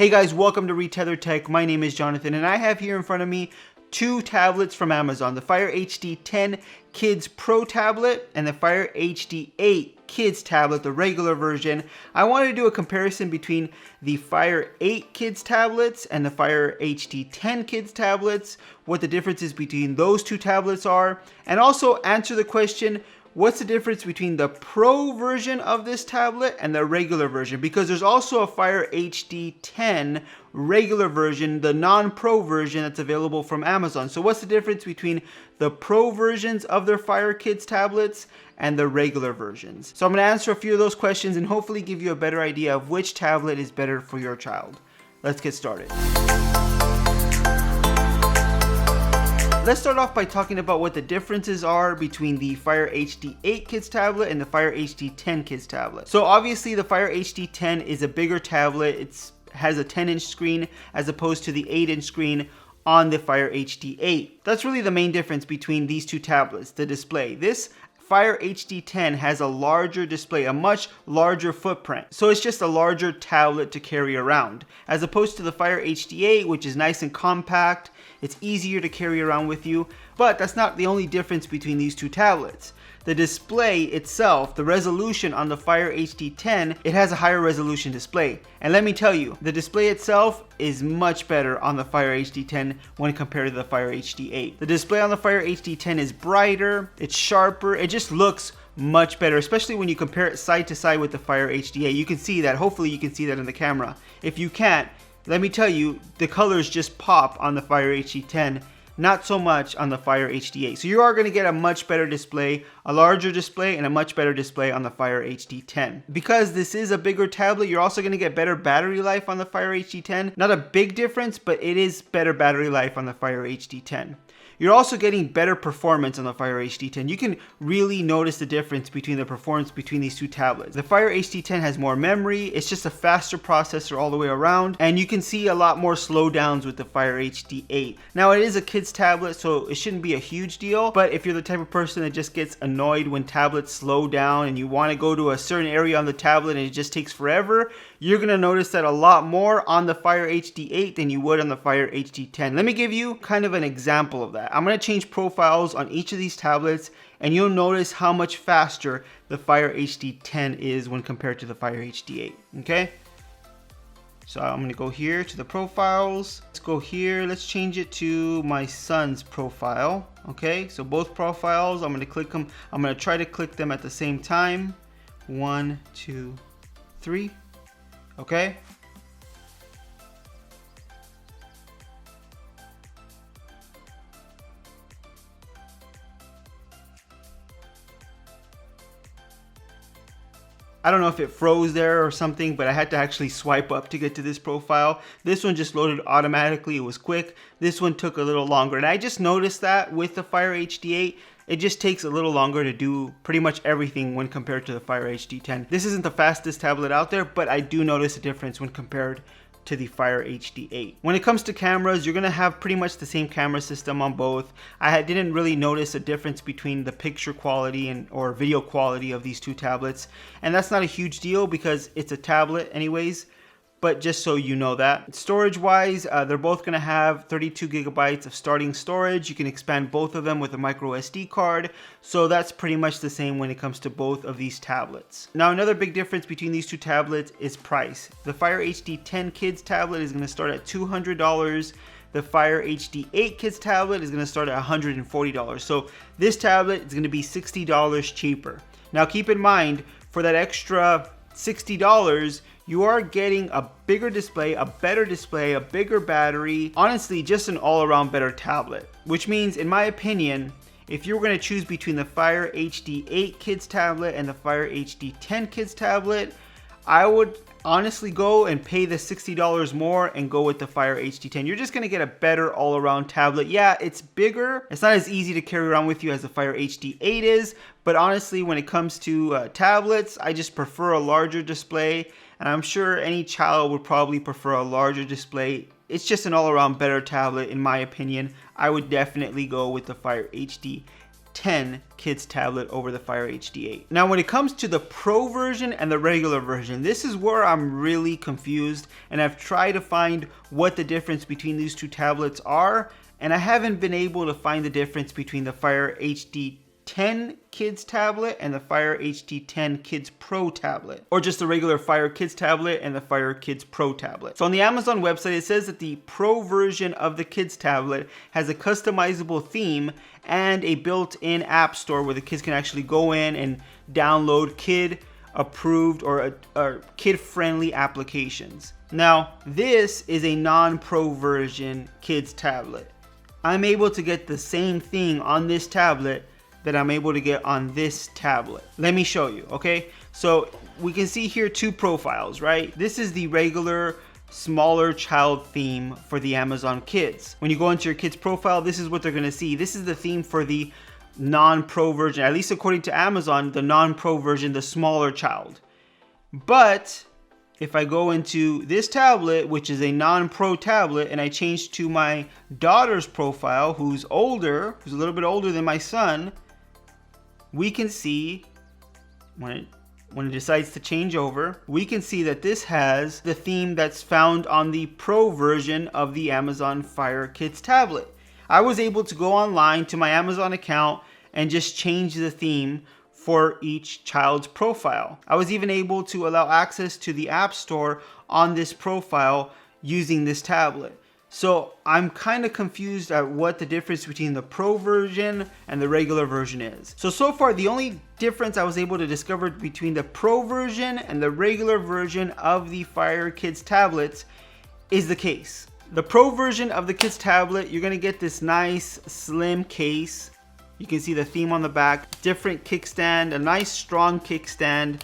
Hey guys, welcome to Retether Tech. My name is Jonathan and I have here in front of me two tablets from Amazon, the Fire HD 10 Kids Pro tablet and the Fire HD 8 Kids tablet, the regular version. I wanted to do a comparison between the Fire 8 Kids tablets and the Fire HD 10 Kids tablets, what the differences between those two tablets are, and also answer the question, what's the difference between the Pro version of this tablet and the regular version? Because there's also a Fire HD 10 regular version, the non-Pro version that's available from Amazon. So what's the difference between the Pro versions of their Fire Kids tablets and the regular versions? So I'm going to answer a few of those questions and hopefully give you a better idea of which tablet is better for your child. Let's get started. Let's start off by talking about what the differences are between the Fire HD 8 Kids tablet and the Fire HD 10 Kids tablet. So obviously the Fire HD 10 is a bigger tablet. It has a 10-inch screen as opposed to the 8-inch screen on the Fire HD 8. That's really the main difference between these two tablets, the display. This Fire HD 10 has a larger display, a much larger footprint. So it's just a larger tablet to carry around. As opposed to the Fire HD 8, which is nice and compact, it's easier to carry around with you. But that's not the only difference between these two tablets. The display itself, the resolution on the Fire HD 10, it has a higher resolution display. And let me tell you, the display itself is much better on the Fire HD 10 when compared to the Fire HD 8. The display on the Fire HD 10 is brighter, it's sharper, it just looks much better, especially when you compare it side to side with the Fire HD 8. You can see that, hopefully you can see that in the camera. If you can't, let me tell you, the colors just pop on the Fire HD 10. Not so much on the Fire HD 8. So you are going to get a much better display, a larger display, and a much better display on the Fire HD 10. Because this is a bigger tablet, you're also going to get better battery life on the Fire HD 10. Not a big difference, but it is better battery life on the Fire HD 10. You're also getting better performance on the Fire HD 10. You can really notice the difference between the performance between these two tablets. The Fire HD 10 has more memory, it's just a faster processor all the way around, and you can see a lot more slowdowns with the Fire HD 8. Now it is a kid's tablet, so it shouldn't be a huge deal, but if you're the type of person that just gets annoyed when tablets slow down and you want to go to a certain area on the tablet and it just takes forever, you're going to notice that a lot more on the Fire HD 8 than you would on the Fire HD 10. Let me give you kind of an example of that. I'm going to change profiles on each of these tablets and you'll notice how much faster the Fire HD 10 is when compared to the Fire HD 8. Okay? So I'm going to go here to the profiles. Let's go here. Let's change it to my son's profile. Okay? So both profiles, I'm going to click them. I'm going to try to click them at the same time. 1, 2, 3. Okay? I don't know if it froze there or something, but I had to actually swipe up to get to this profile. This one just loaded automatically. It was quick. This one took a little longer. And I just noticed that with the Fire HD 8, it just takes a little longer to do pretty much everything when compared to the Fire HD 10. This isn't the fastest tablet out there, but I do notice a difference when compared to the Fire HD 8. When it comes to cameras, you're going to have pretty much the same camera system on both. Didn't really notice a difference between the picture quality or video quality of these two tablets. And that's not a huge deal because it's a tablet anyways. But just so you know that. Storage wise, they're both going to have 32 gigabytes of starting storage. You can expand both of them with a micro SD card. So that's pretty much the same when it comes to both of these tablets. Now another big difference between these two tablets is price. The Fire HD 10 Kids tablet is going to start at $200. The Fire HD 8 Kids tablet is going to start at $140. So this tablet is going to be $60 cheaper. Now keep in mind, for that extra $60, you are getting a bigger display, a better display, a bigger battery, honestly just an all-around better tablet. Which means, in my opinion, if you were going to choose between the Fire HD 8 Kids tablet and the Fire HD 10 Kids tablet, I would honestly go and pay the $60 more and go with the Fire HD 10. You're just going to get a better all-around tablet. Yeah, it's bigger. It's not as easy to carry around with you as the Fire HD 8 is, but honestly, when it comes to tablets, I just prefer a larger display, and I'm sure any child would probably prefer a larger display. It's just an all-around better tablet, in my opinion. I would definitely go with the Fire HD 10 kids tablet over the Fire HD 8. Now when it comes to the Pro version and the regular version, this is where I'm really confused, and I've tried to find what the difference between these two tablets are, and I haven't been able to find the difference between the Fire HD 10 Kids tablet and the Fire HD 10 Kids Pro tablet, or just the regular Fire Kids tablet and the Fire Kids Pro tablet. So on the Amazon website, it says that the Pro version of the Kids tablet has a customizable theme and a built-in app store where the kids can actually go in and download kid approved or kid-friendly applications. Now, this is a non-Pro version Kids tablet. I'm able to get the same thing on this tablet that I'm able to get on this tablet. Let me show you, okay? So we can see here two profiles, right? This is the regular smaller child theme for the Amazon Kids. When you go into your kids profile, this is what they're gonna see. This is the theme for the non-Pro version, at least according to Amazon, the non-Pro version, the smaller child. But if I go into this tablet, which is a non-Pro tablet, and I change to my daughter's profile, who's older, who's a little bit older than my son, we can see when it decides to change over, we can see that this has the theme that's found on the Pro version of the Amazon Fire Kids tablet. I was able to go online to my Amazon account and just change the theme for each child's profile. I was even able to allow access to the App Store on this profile using this tablet. So I'm kind of confused at what the difference between the Pro version and the regular version is. So far, the only difference I was able to discover between the Pro version and the regular version of the Fire Kids tablets is the case. The Pro version of the Kids tablet, you're gonna get this nice slim case. You can see the theme on the back, different kickstand, a nice strong kickstand.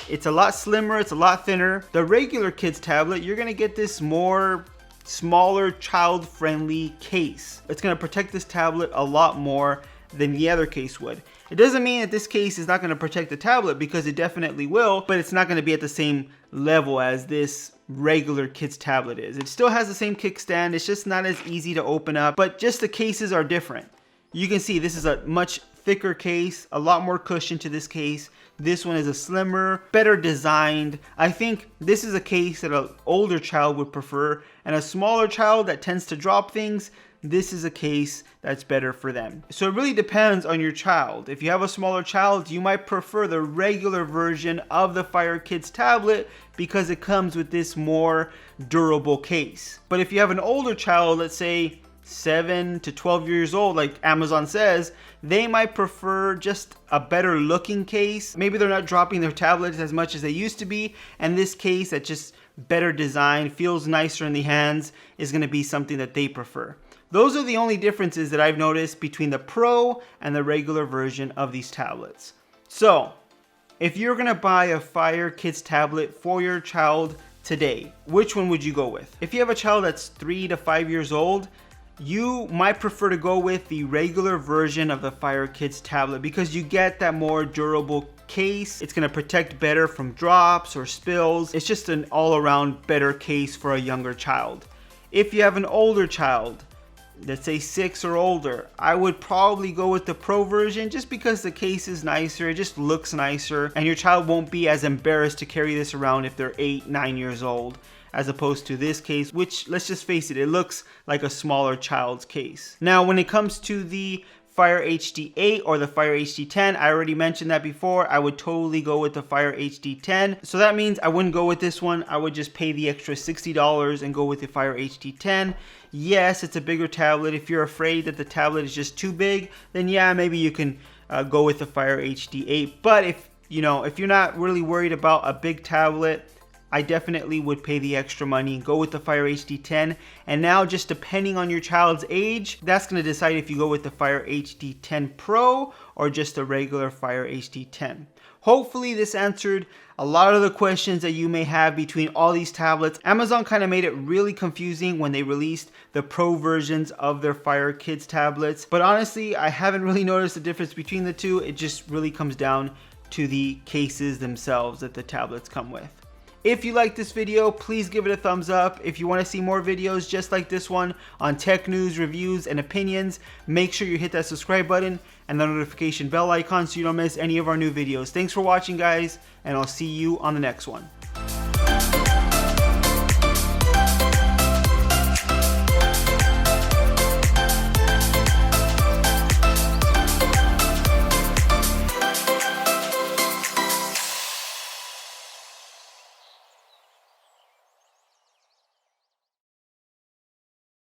It's a lot slimmer, it's a lot thinner. The regular Kids tablet, you're gonna get this more smaller child-friendly case. It's going to protect this tablet a lot more than the other case would. It doesn't mean that this case is not going to protect the tablet, because it definitely will, but it's not going to be at the same level as this regular Kids tablet is. It still has the same kickstand, it's just not as easy to open up, but just the cases are different. You can see this is a much thicker case, a lot more cushion to this case. This one is a slimmer, better designed. I think this is a case that an older child would prefer, and a smaller child that tends to drop things, this is a case that's better for them. So it really depends on your child. If you have a smaller child, you might prefer the regular version of the Fire Kids tablet because it comes with this more durable case. But if you have an older child, let's say 7 to 12 years old, like Amazon says, they might prefer just a better looking case. Maybe they're not dropping their tablets as much as they used to be, and this case that's just better designed, feels nicer in the hands, is going to be something that they prefer. Those are the only differences that I've noticed between the Pro and the regular version of these tablets. So if you're going to buy a Fire Kids tablet for your child today, which one would you go with? If you have a child that's 3 to 5 years old, you might prefer to go with the regular version of the Fire Kids tablet because you get that more durable case. It's going to protect better from drops or spills. It's just an all-around better case for a younger child. If you have an older child, let's say 6 or older, I would probably go with the Pro version just because the case is nicer, it just looks nicer, and your child won't be as embarrassed to carry this around if they're 8, 9 years old, as opposed to this case, which, let's just face it, it looks like a smaller child's case. Now, when it comes to the Fire HD 8 or the Fire HD 10, I already mentioned that before, I would totally go with the Fire HD 10. So that means I wouldn't go with this one. I would just pay the extra $60 and go with the Fire HD 10. Yes, it's a bigger tablet. If you're afraid that the tablet is just too big, then yeah, maybe you can go with the Fire HD 8. But if you're not really worried about a big tablet, I definitely would pay the extra money and go with the Fire HD 10. And now, just depending on your child's age, that's going to decide if you go with the Fire HD 10 Pro or just the regular Fire HD 10. Hopefully this answered a lot of the questions that you may have between all these tablets. Amazon kind of made it really confusing when they released the Pro versions of their Fire Kids tablets. But honestly, I haven't really noticed the difference between the two. It just really comes down to the cases themselves that the tablets come with. If you like this video, please give it a thumbs up. If you want to see more videos just like this one on tech news, reviews, and opinions, make sure you hit that subscribe button and the notification bell icon so you don't miss any of our new videos. Thanks for watching, guys, and I'll see you on the next one.